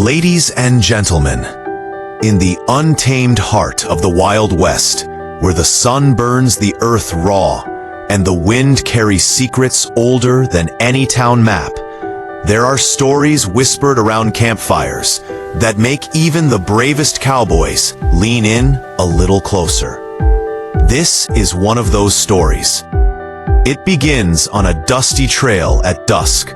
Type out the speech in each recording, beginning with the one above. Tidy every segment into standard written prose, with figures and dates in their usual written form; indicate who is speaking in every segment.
Speaker 1: Ladies and gentlemen, in the untamed heart of the Wild West, where the sun burns the earth raw and the wind carries secrets older than any town map, there are stories whispered around campfires that make even the bravest cowboys lean in a little closer. This is one of those stories. It begins on a dusty trail at dusk,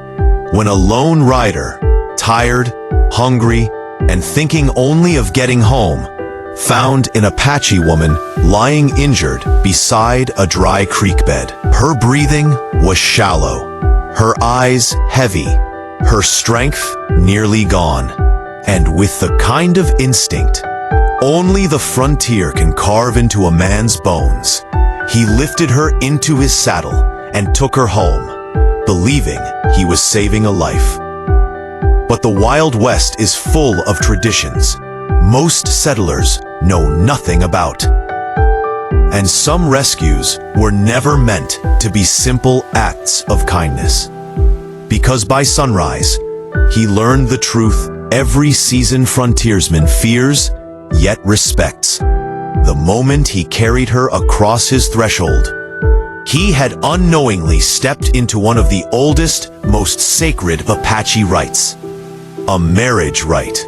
Speaker 1: when a lone rider, tired, hungry, and thinking only of getting home, found an Apache woman lying injured beside a dry creek bed. Her breathing was shallow, her eyes heavy, her strength nearly gone, and with the kind of instinct only the frontier can carve into a man's bones, he lifted her into his saddle and took her home, believing he was saving a life. But the Wild West is full of traditions most settlers know nothing about. And some rescues were never meant to be simple acts of kindness. Because by sunrise, he learned the truth every seasoned frontiersman fears, yet respects. The moment he carried her across his threshold, he had unknowingly stepped into one of the oldest, most sacred of Apache rites, a marriage rite.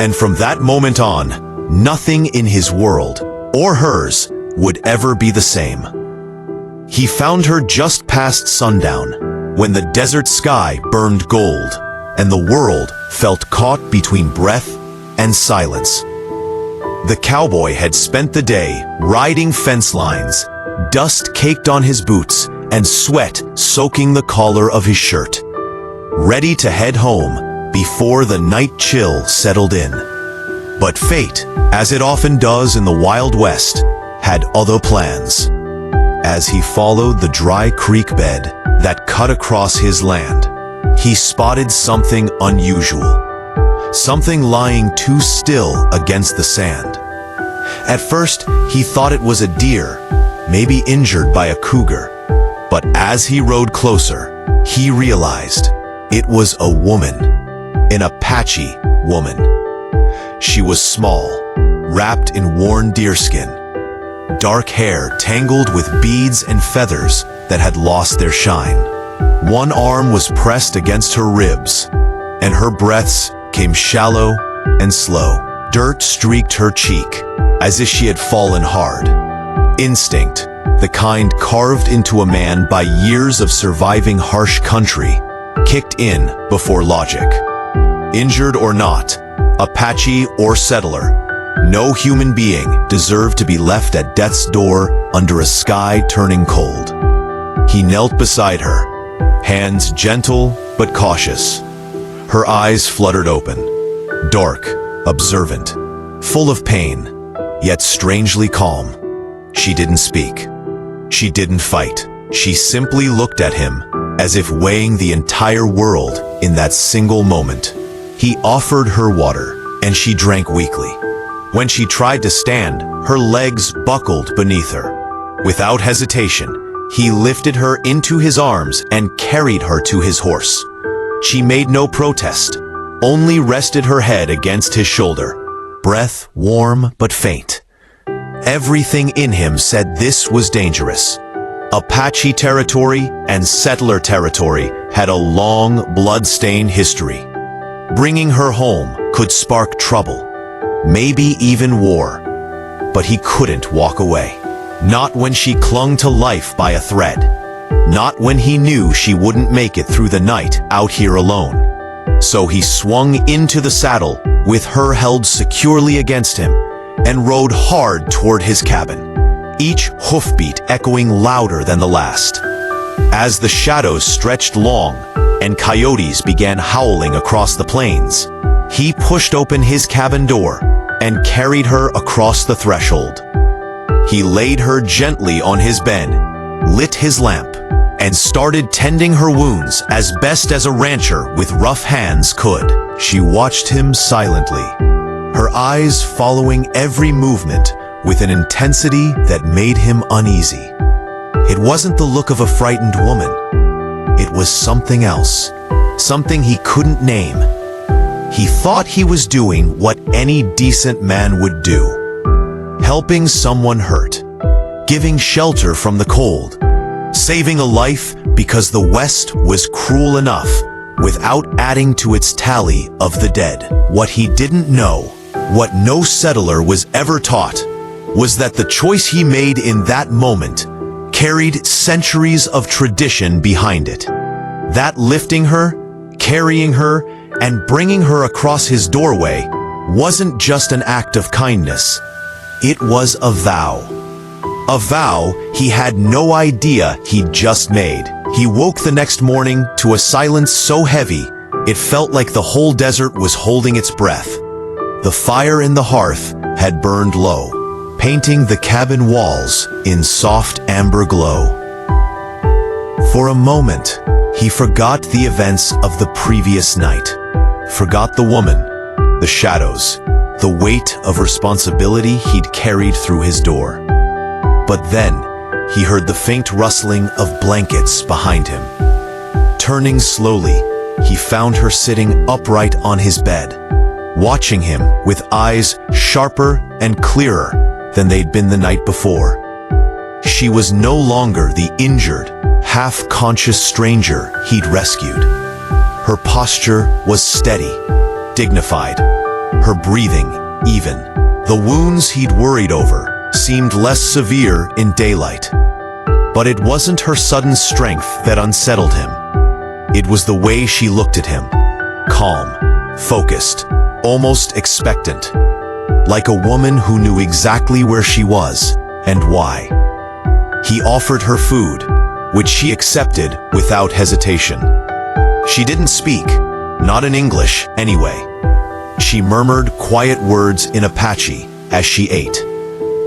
Speaker 1: And from that moment on, nothing in his world, or hers, would ever be the same. He found her just past sundown, when the desert sky burned gold, and the world felt caught between breath and silence. The cowboy had spent the day riding fence lines, dust caked on his boots, and sweat soaking the collar of his shirt, ready to head home before the night chill settled in. But fate, as it often does in the Wild West, had other plans. As he followed the dry creek bed that cut across his land, he spotted something unusual. Something lying too still against the sand. At first, he thought it was a deer, maybe injured by a cougar. But as he rode closer, he realized it was a woman, an Apache woman. She was small, wrapped in worn deerskin, dark hair tangled with beads and feathers that had lost their shine. One arm was pressed against her ribs, and her breaths came shallow and slow. Dirt streaked her cheek, as if she had fallen hard. Instinct, the kind carved into a man by years of surviving harsh country, kicked in before logic. Injured or not, Apache or settler, no human being deserved to be left at death's door under a sky turning cold. He knelt beside her, hands gentle but cautious. Her eyes fluttered open, dark, observant, full of pain, yet strangely calm. She didn't speak. She didn't fight. She simply looked at him, as if weighing the entire world in that single moment. He offered her water, and she drank weakly. When she tried to stand, her legs buckled beneath her. Without hesitation, he lifted her into his arms and carried her to his horse. She made no protest, only rested her head against his shoulder, breath warm but faint. Everything in him said this was dangerous. Apache territory and settler territory had a long, blood-stained history. Bringing her home could spark trouble, maybe even war. But he couldn't walk away. Not when she clung to life by a thread. Not when he knew she wouldn't make it through the night out here alone. So he swung into the saddle with her held securely against him and rode hard toward his cabin, each hoofbeat echoing louder than the last. As the shadows stretched long and coyotes began howling across the plains, he pushed open his cabin door and carried her across the threshold. He laid her gently on his bed, lit his lamp, and started tending her wounds as best as a rancher with rough hands could. She watched him silently, her eyes following every movement with an intensity that made him uneasy. It wasn't the look of a frightened woman. It was something else, something he couldn't name. he thought he was doing what any decent man would do. Helping someone hurt, giving shelter from the cold, saving a life because the West was cruel enough without adding to its tally of the dead. What he didn't know, what no settler was ever taught, was that the choice he made in that moment carried centuries of tradition behind it. That lifting her, carrying her, and bringing her across his doorway wasn't just an act of kindness. It was a vow. A vow he had no idea he'd just made. He woke the next morning to a silence so heavy, it felt like the whole desert was holding its breath. The fire in the hearth had burned low, painting the cabin walls in soft amber glow. For a moment, he forgot the events of the previous night, forgot the woman, the shadows, the weight of responsibility he'd carried through his door. But then, he heard the faint rustling of blankets behind him. Turning slowly, he found her sitting upright on his bed, watching him with eyes sharper and clearer than they'd been the night before. She was no longer the injured, half-conscious stranger he'd rescued. Her posture was steady, dignified, her breathing even. The wounds he'd worried over seemed less severe in daylight. But it wasn't her sudden strength that unsettled him. It was the way she looked at him, calm, focused, almost expectant, like a woman who knew exactly where she was and why. He offered her food, which she accepted without hesitation. She didn't speak, not in English anyway. She murmured quiet words in Apache as she ate,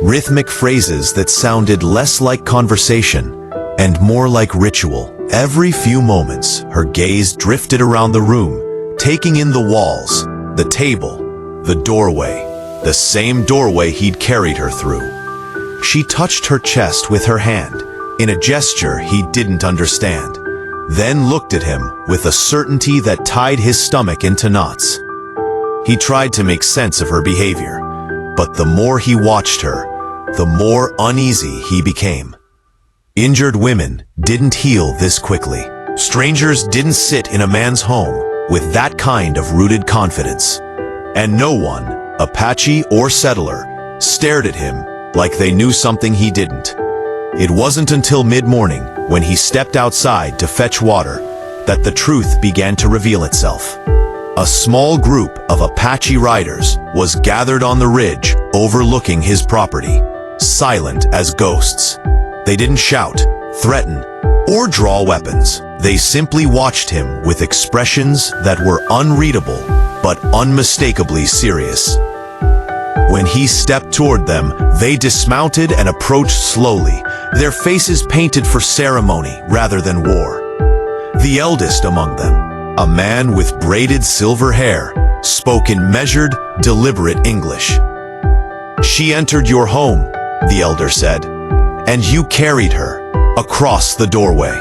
Speaker 1: rhythmic phrases that sounded less like conversation and more like ritual. Every few moments, her gaze drifted around the room, taking in the walls, the table, the doorway, the same doorway he'd carried her through. She touched her chest with her hand, in a gesture he didn't understand, then looked at him with a certainty that tied his stomach into knots. He tried to make sense of her behavior, but the more he watched her, the more uneasy he became. Injured women didn't heal this quickly. Strangers didn't sit in a man's home with that kind of rooted confidence. And no one, Apache or settler, stared at him like they knew something he didn't. It wasn't until mid-morning, when he stepped outside to fetch water, that the truth began to reveal itself. A small group of Apache riders was gathered on the ridge overlooking his property, silent as ghosts. They didn't shout, threaten, or draw weapons. They simply watched him with expressions that were unreadable but unmistakably serious. When he stepped toward them, they dismounted and approached slowly, their faces painted for ceremony rather than war. The eldest among them, a man with braided silver hair, spoke in measured, deliberate English. "She entered your home," the elder said, "and you carried her across the doorway."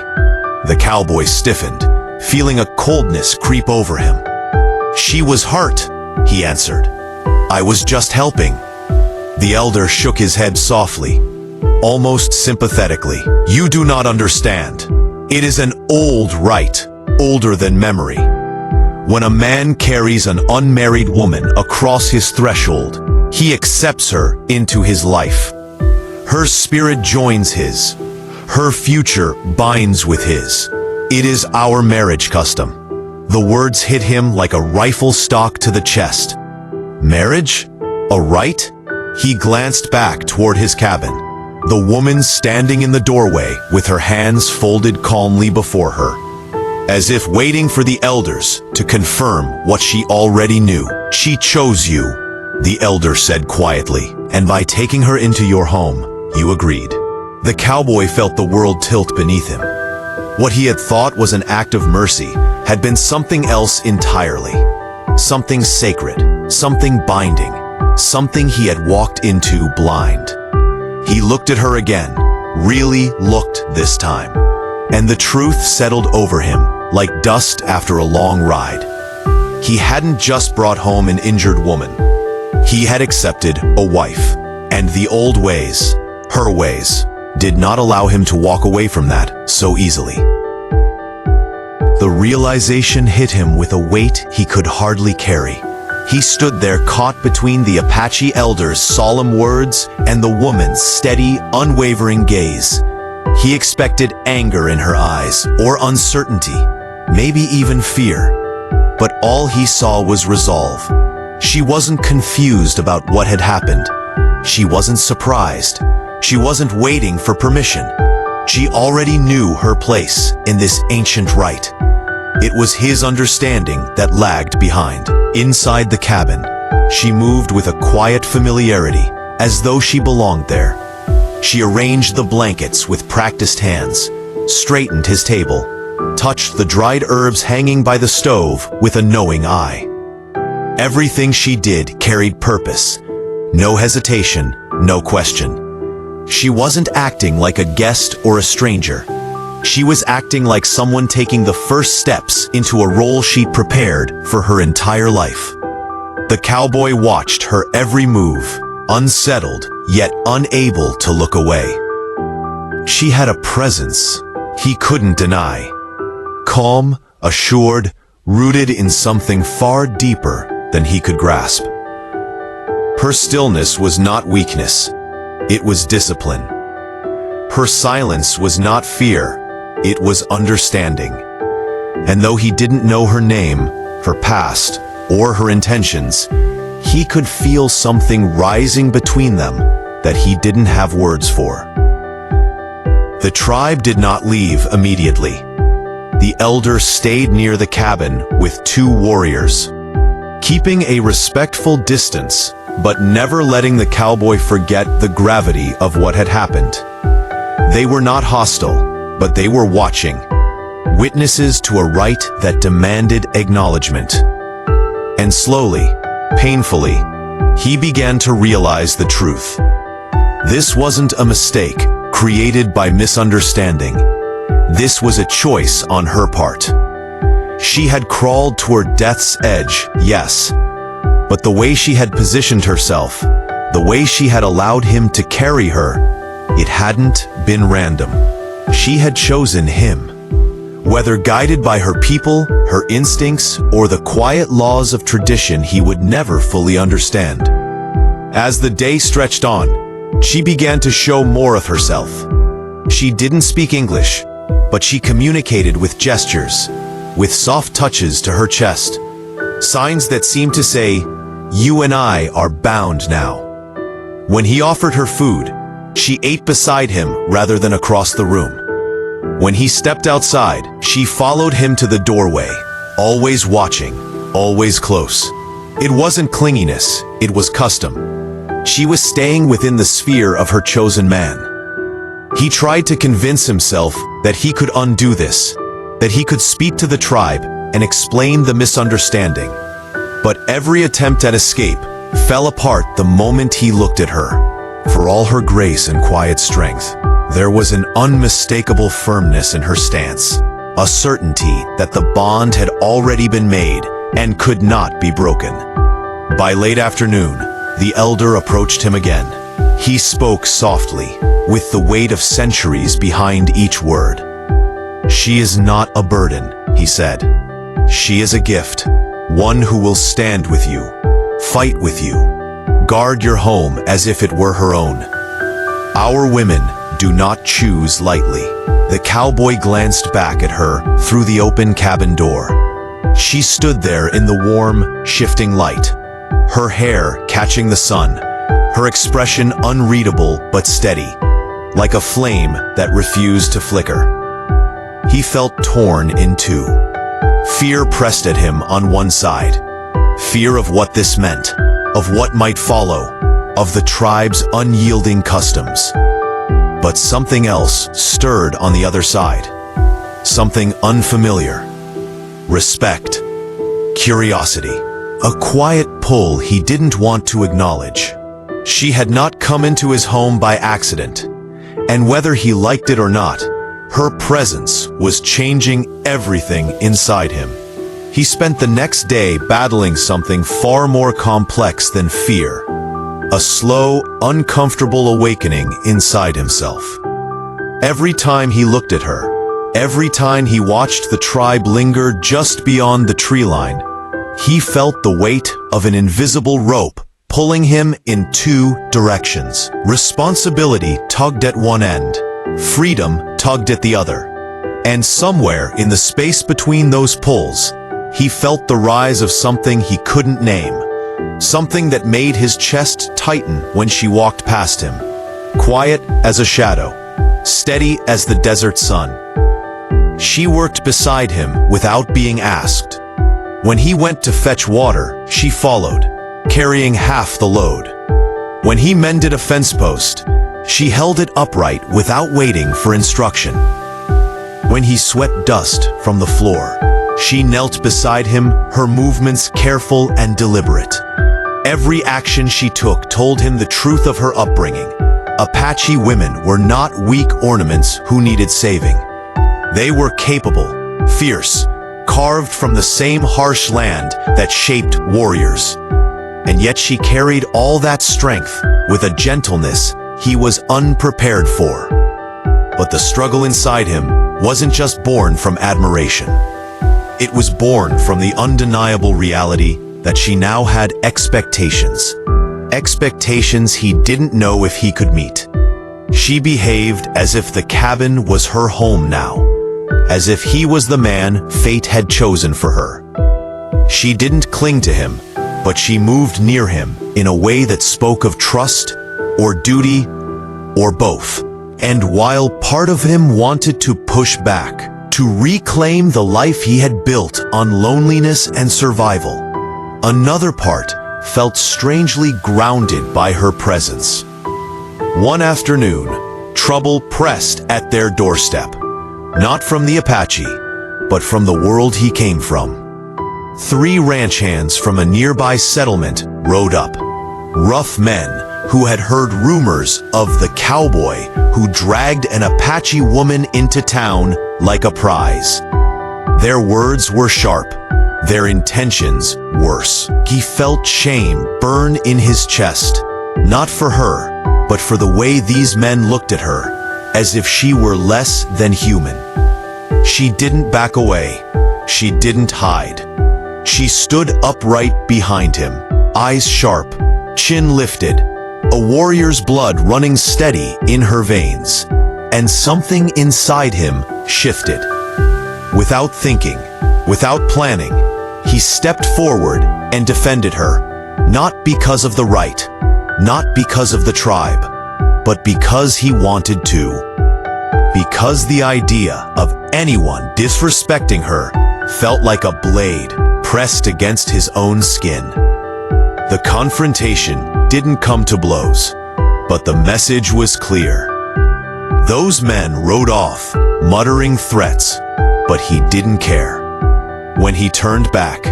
Speaker 1: The cowboy stiffened, feeling a coldness creep over him. "She was hurt," he answered. "I was just helping." The elder shook his head softly, almost sympathetically. "You do not understand. It is an old rite, older than memory. When a man carries an unmarried woman across his threshold, he accepts her into his life. Her spirit joins his. Her future binds with his. It is our marriage custom." The words hit him like a rifle stock to the chest. Marriage? A rite? He glanced back toward his cabin, the woman standing in the doorway with her hands folded calmly before her, as if waiting for the elders to confirm what she already knew. "She chose you," the elder said quietly, "and by taking her into your home, you agreed." The cowboy felt the world tilt beneath him. What he had thought was an act of mercy had been something else entirely. Something sacred, something binding, something he had walked into blind. He looked at her again, really looked this time, and the truth settled over him like dust after a long ride. He hadn't just brought home an injured woman. He had accepted a wife, and the old ways, her ways, did not allow him to walk away from that so easily. The realization hit him with a weight he could hardly carry. He stood there caught between the Apache elder's solemn words and the woman's steady, unwavering gaze. He expected anger in her eyes, or uncertainty, maybe even fear. But all he saw was resolve. She wasn't confused about what had happened. She wasn't surprised. She wasn't waiting for permission. She already knew her place in this ancient rite. It was his understanding that lagged behind. Inside the cabin, she moved with a quiet familiarity, as though she belonged there. She arranged the blankets with practiced hands, straightened his table, touched the dried herbs hanging by the stove with a knowing eye. Everything she did carried purpose. No hesitation, no question. She wasn't acting like a guest or a stranger. She was acting like someone taking the first steps into a role she'd prepared for her entire life. The cowboy watched her every move, unsettled yet unable to look away. She had a presence he couldn't deny. Calm, assured, rooted in something far deeper than he could grasp. Her stillness was not weakness, it was discipline. Her silence was not fear, it was understanding. And though he didn't know her name, her past, or her intentions, he could feel something rising between them that he didn't have words for. The tribe did not leave immediately. The elder stayed near the cabin with 2 warriors, keeping a respectful distance, but never letting the cowboy forget the gravity of what had happened. They were not hostile, but they were watching, witnesses to a rite that demanded acknowledgement. And slowly, painfully, he began to realize the truth. This wasn't a mistake created by misunderstanding. This was a choice on her part. She had crawled toward death's edge, yes, but the way she had positioned herself, the way she had allowed him to carry her, it hadn't been random. She had chosen him. Whether guided by her people, her instincts, or the quiet laws of tradition he would never fully understand. As the day stretched on, she began to show more of herself. She didn't speak English, but she communicated with gestures, with soft touches to her chest, signs that seemed to say, "You and I are bound now." When he offered her food, she ate beside him rather than across the room. When he stepped outside, she followed him to the doorway, always watching, always close. It wasn't clinginess, it was custom. She was staying within the sphere of her chosen man. He tried to convince himself that he could undo this, that he could speak to the tribe and explain the misunderstanding. But every attempt at escape fell apart the moment he looked at her. For all her grace and quiet strength, there was an unmistakable firmness in her stance, a certainty that the bond had already been made and could not be broken. By late afternoon, the elder approached him again. He spoke softly, with the weight of centuries behind each word. "She is not a burden," he said. "She is a gift, one who will stand with you, fight with you, guard your home as if it were her own. Our women do not choose lightly." The cowboy glanced back at her through the open cabin door. She stood there in the warm, shifting light, her hair catching the sun, her expression unreadable but steady, like a flame that refused to flicker. He felt torn in two. Fear pressed at him on one side. Fear of what this meant, of what might follow, of the tribe's unyielding customs. But something else stirred on the other side. Something unfamiliar. Respect. Curiosity. A quiet pull he didn't want to acknowledge. She had not come into his home by accident, and whether he liked it or not, her presence was changing everything inside him. He spent the next day battling something far more complex than fear. A slow, uncomfortable awakening inside himself. Every time he looked at her, every time he watched the tribe linger just beyond the tree line, he felt the weight of an invisible rope pulling him in two directions. Responsibility tugged at one end, freedom tugged at the other. And somewhere in the space between those pulls, he felt the rise of something he couldn't name. Something that made his chest tighten when she walked past him. Quiet as a shadow, steady as the desert sun. She worked beside him without being asked. When he went to fetch water, she followed, carrying half the load. When he mended a fence post, she held it upright without waiting for instruction. When he swept dust from the floor, she knelt beside him, her movements careful and deliberate. Every action she took told him the truth of her upbringing. Apache women were not weak ornaments who needed saving. They were capable, fierce, carved from the same harsh land that shaped warriors. And yet she carried all that strength with a gentleness he was unprepared for. But the struggle inside him wasn't just born from admiration. It was born from the undeniable reality that she now had expectations. Expectations he didn't know if he could meet. She behaved as if the cabin was her home now, as if he was the man fate had chosen for her. She didn't cling to him, but she moved near him in a way that spoke of trust, or duty, or both. And while part of him wanted to push back, to reclaim the life he had built on loneliness and survival, another part felt strangely grounded by her presence. One afternoon, trouble pressed at their doorstep, not from the Apache, but from the world he came from. 3 ranch hands from a nearby settlement rode up, rough men who had heard rumors of the cowboy who dragged an Apache woman into town like a prize. Their words were sharp, their intentions worse. He felt shame burn in his chest, not for her, but for the way these men looked at her, as if she were less than human. She didn't back away. She didn't hide. She stood upright behind him, eyes sharp, chin lifted, a warrior's blood running steady in her veins. And something inside him shifted. Without thinking, without planning, he stepped forward and defended her, not because of the right, not because of the tribe, but because he wanted to. Because the idea of anyone disrespecting her felt like a blade pressed against his own skin. The confrontation didn't come to blows, but the message was clear. Those men rode off, muttering threats, but he didn't care. When he turned back,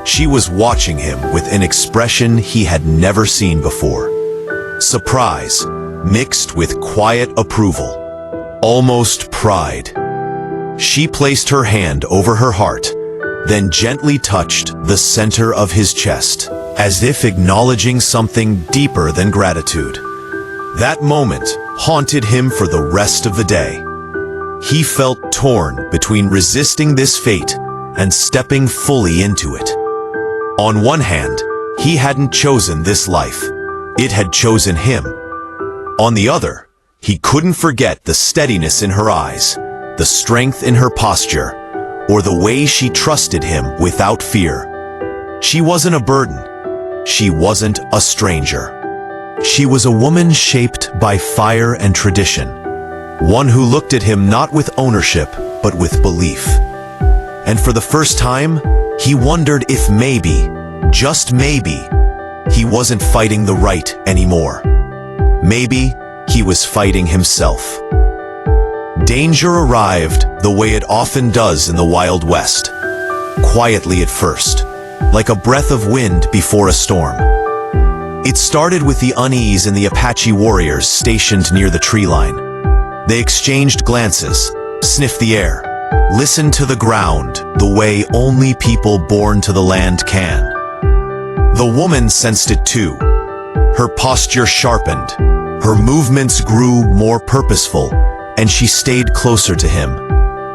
Speaker 1: she was watching him with an expression he had never seen before. Surprise, mixed with quiet approval, almost pride. She placed her hand over her heart, then gently touched the center of his chest, as if acknowledging something deeper than gratitude. That moment haunted him for the rest of the day. He felt torn between resisting this fate and stepping fully into it. On one hand, he hadn't chosen this life. It had chosen him. On the other, he couldn't forget the steadiness in her eyes, the strength in her posture, or the way she trusted him without fear. She wasn't a burden. She wasn't a stranger. She was a woman shaped by fire and tradition, one who looked at him not with ownership, but with belief. And for the first time, he wondered if maybe, just maybe, he wasn't fighting the right anymore. Maybe he was fighting himself. Danger arrived the way it often does in the Wild West, quietly at first, like a breath of wind before a storm. It started with the unease in the Apache warriors stationed near the tree line. They exchanged glances, sniffed the air, Listen to the ground, the way only people born to the land can. The woman sensed it too. Her posture sharpened, her movements grew more purposeful, and she stayed closer to him,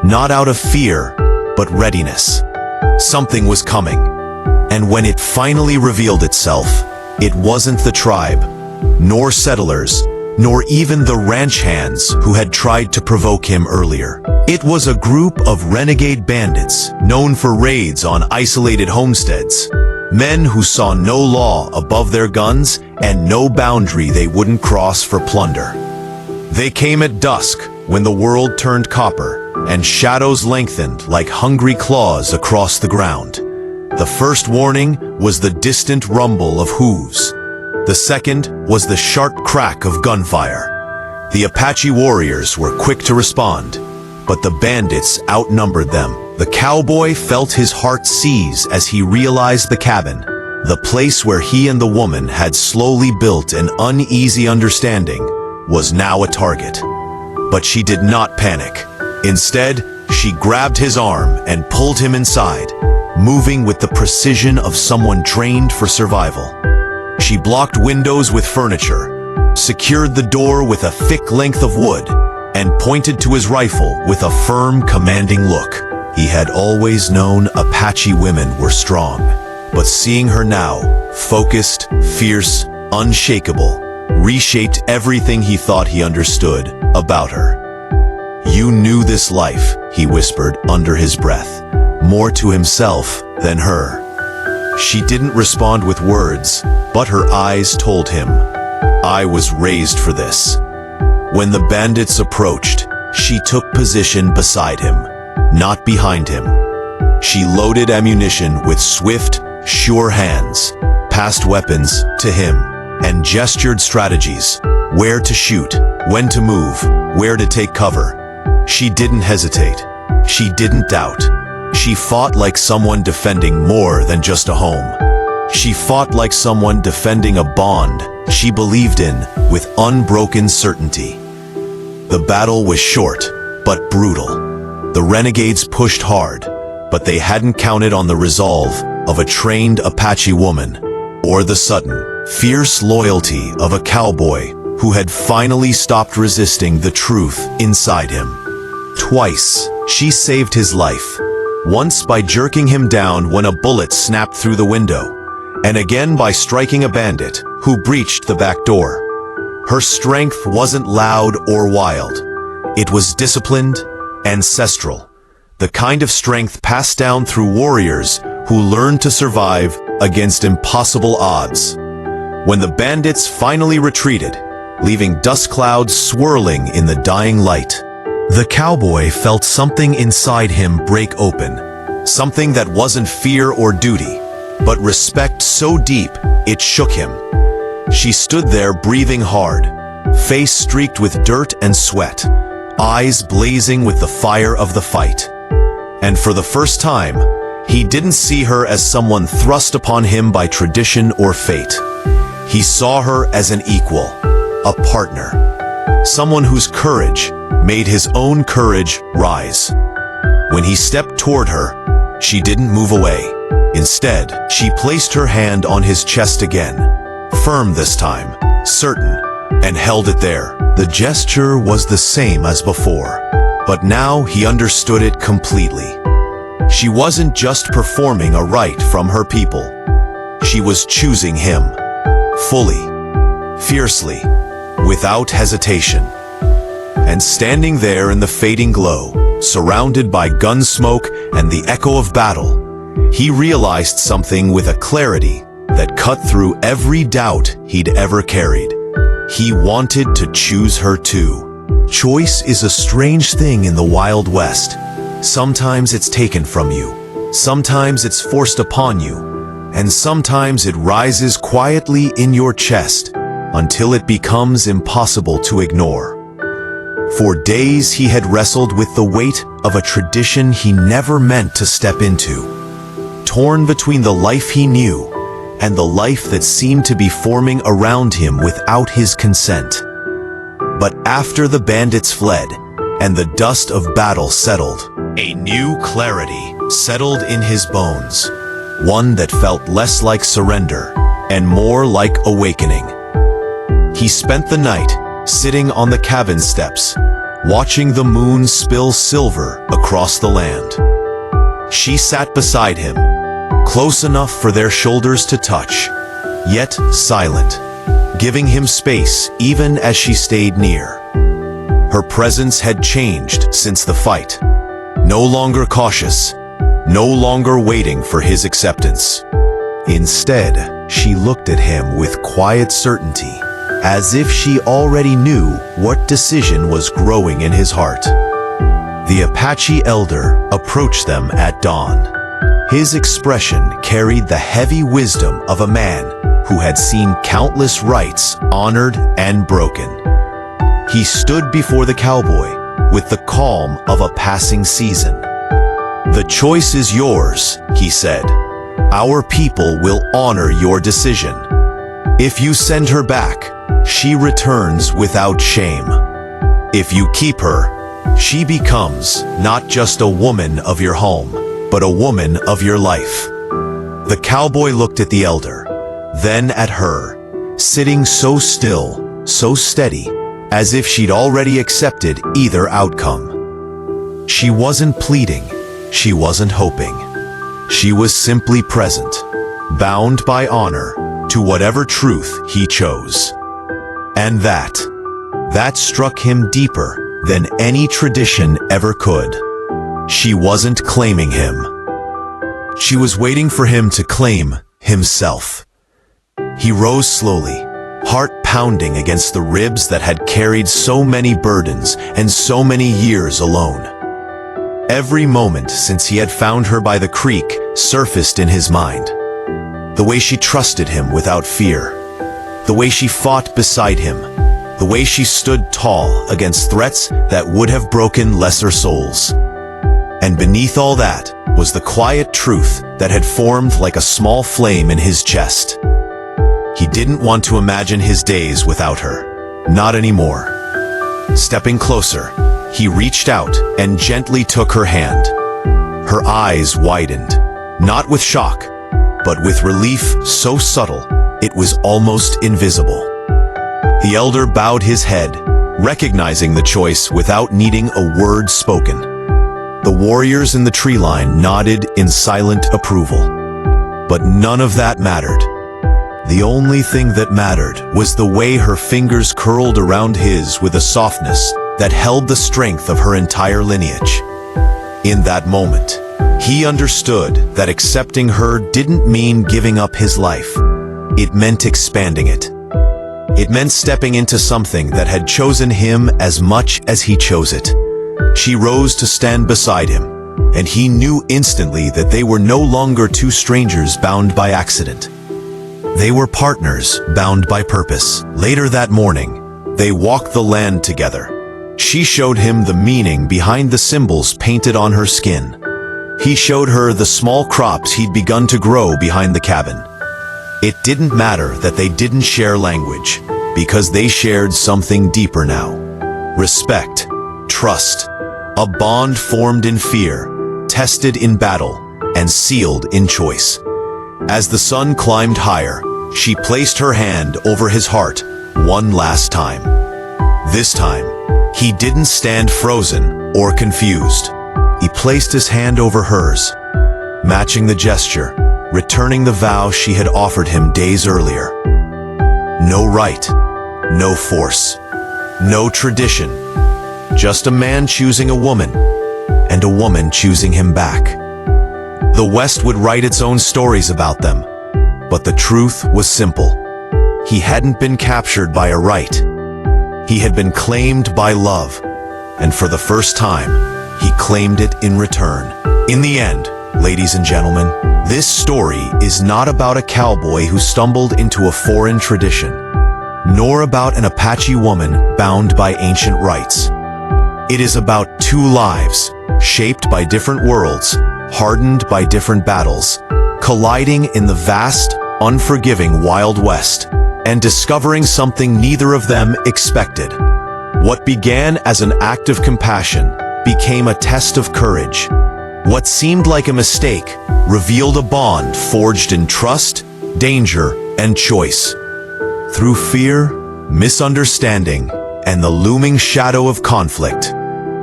Speaker 1: not out of fear, but readiness. Something was coming, and when it finally revealed itself, it wasn't the tribe, nor settlers, nor even the ranch hands who had tried to provoke him earlier. It was a group of renegade bandits known for raids on isolated homesteads, men who saw no law above their guns and no boundary they wouldn't cross for plunder. They came at dusk when the world turned copper and shadows lengthened like hungry claws across the ground. The first warning was the distant rumble of hooves. The second was the sharp crack of gunfire. The Apache warriors were quick to respond, but the bandits outnumbered them. The cowboy felt his heart seize as he realized the cabin, the place where he and the woman had slowly built an uneasy understanding, was now a target. But she did not panic. Instead, she grabbed his arm and pulled him inside, moving with the precision of someone trained for survival. She blocked windows with furniture, secured the door with a thick length of wood, and pointed to his rifle with a firm, commanding look. He had always known Apache women were strong, but seeing her now, focused, fierce, unshakable, reshaped everything he thought he understood about her. "You knew this life," he whispered under his breath, more to himself than her. She didn't respond with words, but her eyes told him, "I was raised for this." When the bandits approached, she took position beside him, not behind him. She loaded ammunition with swift, sure hands, passed weapons to him, and gestured strategies: where to shoot, when to move, where to take cover. She didn't hesitate. She didn't doubt. She fought like someone defending more than just a home. She fought like someone defending a bond she believed in with unbroken certainty. The battle was short, but brutal. The renegades pushed hard, but they hadn't counted on the resolve of a trained Apache woman, or the sudden, fierce loyalty of a cowboy who had finally stopped resisting the truth inside him. Twice, she saved his life. Once by jerking him down when a bullet snapped through the window, and again by striking a bandit who breached the back door. Her strength wasn't loud or wild. It was disciplined, ancestral, the kind of strength passed down through warriors who learned to survive against impossible odds. When the bandits finally retreated, leaving dust clouds swirling in the dying light, the cowboy felt something inside him break open, something that wasn't fear or duty, but respect so deep it shook him. She stood there breathing hard, face streaked with dirt and sweat, eyes blazing with the fire of the fight. And for the first time, he didn't see her as someone thrust upon him by tradition or fate. He saw her as an equal, a partner, someone whose courage made his own courage rise. When he stepped toward her, she didn't move away. Instead, she placed her hand on his chest again, firm this time, certain, and held it there. The gesture was the same as before, but now he understood it completely. She wasn't just performing a rite from her people. She was choosing him, fully, fiercely, without hesitation. And standing there in the fading glow, surrounded by gun smoke and the echo of battle, he realized something with a clarity that cut through every doubt he'd ever carried. He wanted to choose her too. Choice is a strange thing in the Wild West. Sometimes it's taken from you, sometimes it's forced upon you, and sometimes it rises quietly in your chest until it becomes impossible to ignore. For days he had wrestled with the weight of a tradition he never meant to step into, torn between the life he knew and the life that seemed to be forming around him without his consent. But after the bandits fled, and the dust of battle settled. A new clarity settled in his bones, one that felt less like surrender and more like awakening. He spent the night sitting on the cabin steps, watching the moon spill silver across the land. She sat beside him, close enough for their shoulders to touch, yet silent, giving him space even as she stayed near. Her presence had changed since the fight. No longer cautious, no longer waiting for his acceptance. Instead, she looked at him with quiet certainty, as if she already knew what decision was growing in his heart. The Apache elder approached them at dawn. His expression carried the heavy wisdom of a man who had seen countless rites honored and broken. He stood before the cowboy with the calm of a passing season. "The choice is yours," he said. "Our people will honor your decision. If you send her back, she returns without shame. If you keep her, she becomes not just a woman of your home, but a woman of your life." The cowboy looked at the elder, then at her, sitting so still, so steady, as if she'd already accepted either outcome. She wasn't pleading, she wasn't hoping. She was simply present, bound by honor to whatever truth he chose. And that struck him deeper than any tradition ever could. She wasn't claiming him. She was waiting for him to claim himself. He rose slowly, heart pounding against the ribs that had carried so many burdens and so many years alone. Every moment since he had found her by the creek surfaced in his mind. The way she trusted him without fear, the way she fought beside him, the way she stood tall against threats that would have broken lesser souls. And beneath all that was the quiet truth that had formed like a small flame in his chest. He didn't want to imagine his days without her. Not anymore. Stepping closer, he reached out and gently took her hand. Her eyes widened, not with shock, but with relief so subtle it was almost invisible. The elder bowed his head, recognizing the choice without needing a word spoken. The warriors in the tree line nodded in silent approval. But none of that mattered. The only thing that mattered was the way her fingers curled around his with a softness that held the strength of her entire lineage. In that moment, he understood that accepting her didn't mean giving up his life. It meant expanding it. It meant stepping into something that had chosen him as much as he chose it. She rose to stand beside him, and he knew instantly that they were no longer two strangers bound by accident. They were partners bound by purpose. Later that morning, they walked the land together. She showed him the meaning behind the symbols painted on her skin. He showed her the small crops he'd begun to grow behind the cabin. It didn't matter that they didn't share language, because they shared something deeper now. Respect, trust, a bond formed in fear, tested in battle, and sealed in choice. As the sun climbed higher, she placed her hand over his heart one last time. This time, he didn't stand frozen or confused. He placed his hand over hers, matching the gesture, returning the vow she had offered him days earlier. No right, no force, no tradition, just a man choosing a woman, and a woman choosing him back. The West would write its own stories about them, but the truth was simple. He hadn't been captured by a right. He had been claimed by love, and for the first time, he claimed it in return. In the end, ladies and gentlemen, this story is not about a cowboy who stumbled into a foreign tradition, nor about an Apache woman bound by ancient rites. It is about two lives, shaped by different worlds, hardened by different battles, colliding in the vast, unforgiving Wild West, and discovering something neither of them expected. What began as an act of compassion became a test of courage. What seemed like a mistake revealed a bond forged in trust, danger, and choice. Through fear, misunderstanding, and the looming shadow of conflict,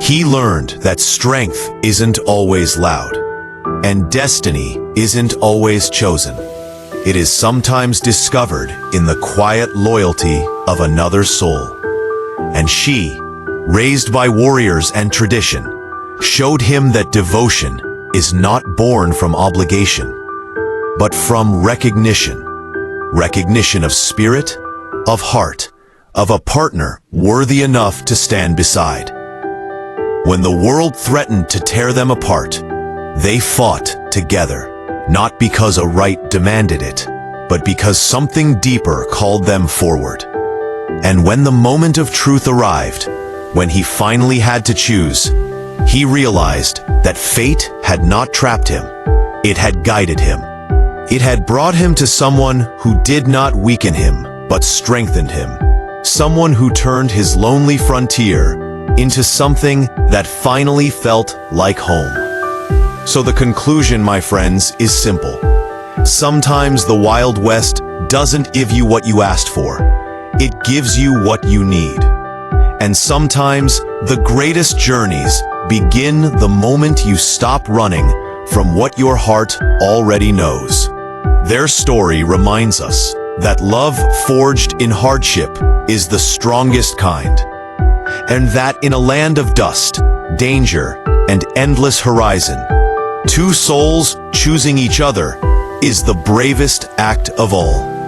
Speaker 1: he learned that strength isn't always loud, and destiny isn't always chosen. It is sometimes discovered in the quiet loyalty of another soul. And she, raised by warriors and tradition, showed him that devotion is not born from obligation, but from recognition. Recognition of spirit, of heart, of a partner worthy enough to stand beside. When the world threatened to tear them apart, they fought together, not because a right demanded it, but because something deeper called them forward. And when the moment of truth arrived, when he finally had to choose, he realized that fate had not trapped him, it had guided him. It had brought him to someone who did not weaken him, but strengthened him. Someone who turned his lonely frontier into something that finally felt like home. So the conclusion, my friends, is simple. Sometimes the Wild West doesn't give you what you asked for. It gives you what you need. And sometimes the greatest journeys begin the moment you stop running from what your heart already knows. Their story reminds us that love forged in hardship is the strongest kind, and that in a land of dust, danger, and endless horizon, two souls choosing each other is the bravest act of all.